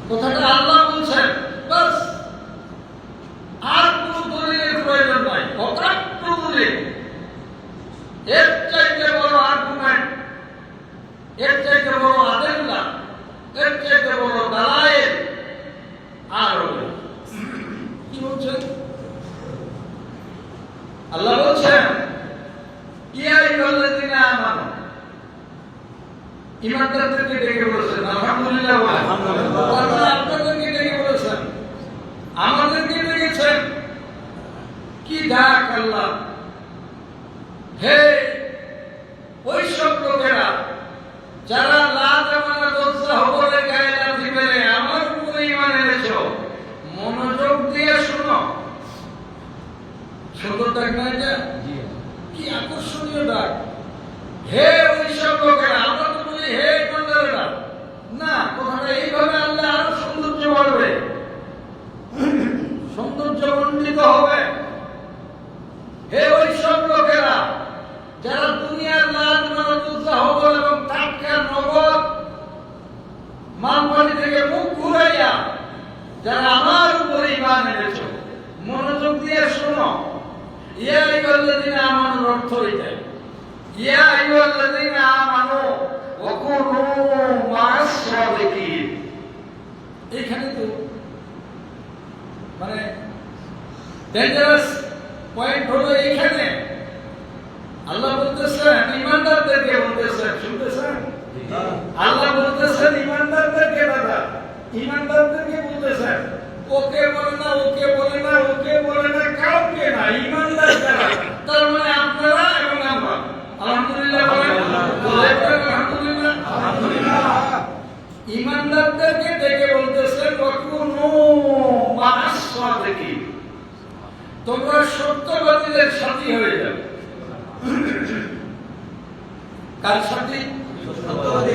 কথাটা আল্লাহ বলছেন, বাস, আর কোন দলিলের প্রয়োজন নাই। অকাট্য দলিল, এর চাইতে বড় আর্গুমেন্ট, এর চাইতে বড় আদেল্লা, এর চাইতে বড় দালায়েল আর হবে না। কি বলছেন আল্লাহ? বলছেন ইয়া আইয়ুহাল্লাযীনা আমানু, ঈমানদারদেরকে ডেকে বলেছেন। আলহামদুলিল্লাহ, আলহামদুলিল্লাহ। আল্লাহ আপনাদেরকে ডেকে বলেছেন, আমাদেরকে ডেকেছেন। কি ডাক আল্লাহ! হে ওই সব লোকেরা যারা লা জামানাত ওয়াস-সাহবরে গায়ে লাথি মেরে আমার উপরে ঈমান এনেছো, মনোযোগ দিয়ে শোনো। সুন্দর ডাক না এটা? কি আকর্ষণীয় ডাক! হে ওই সব লোকেরা, আমরা তো বলি হে ঈমানদারেরা, না, কথাটা এইভাবে আল্লাহ আরো সৌন্দর্য বাড়বে, সৌন্দর্য মণ্ডিত হবে। হে ওই সব লোকেরা যারা দুনিয়ার লাল মানবুজ্জাহবল এবং টাটকা নগদ মালবাড়ি থেকে মুখ ঘুরাইয়া যারা আমার উপরে ঈমান এনেছো, মনোযোগ দিয়ে শোনো। ইয়া আইয়ুহাল্লাযীনা আমানুর অর্থ এটাই, ইয়া আইয়ুহাল্লাযীনা আমানু ওয়া কুনু মা'আস সাদিকিন। এখানে তো মানে ডেঞ্জারাস পয়েন্ট হলো এইখানে। আল্লাহ বলতেছেন ঈমানদারদেরকে বলতেছেন, শুনতেছেন? আল্লাহ বলতেছেন ঈমানদারদেরকে, দাদা ঈমানদারদেরকে বলতেছেন। ওকে বলে না, ওকে বলে না, ওকে বলে না, কাউকে না, ঈমানদার যারা, তার মানে আপনারা এবং আমরা। আলহামদুলিল্লাহ বলেন, আলহামদুলিল্লাহ, আলহামদুলিল্লাহ। ঈমানদারদেরকে ডেকে বলতেছেন ওয়া কুনু মা'আস সাদিকিন, তোমরা সত্যবাদীদের সাথী হয়ে যাবে। কার সাথী? সত্যবাদী।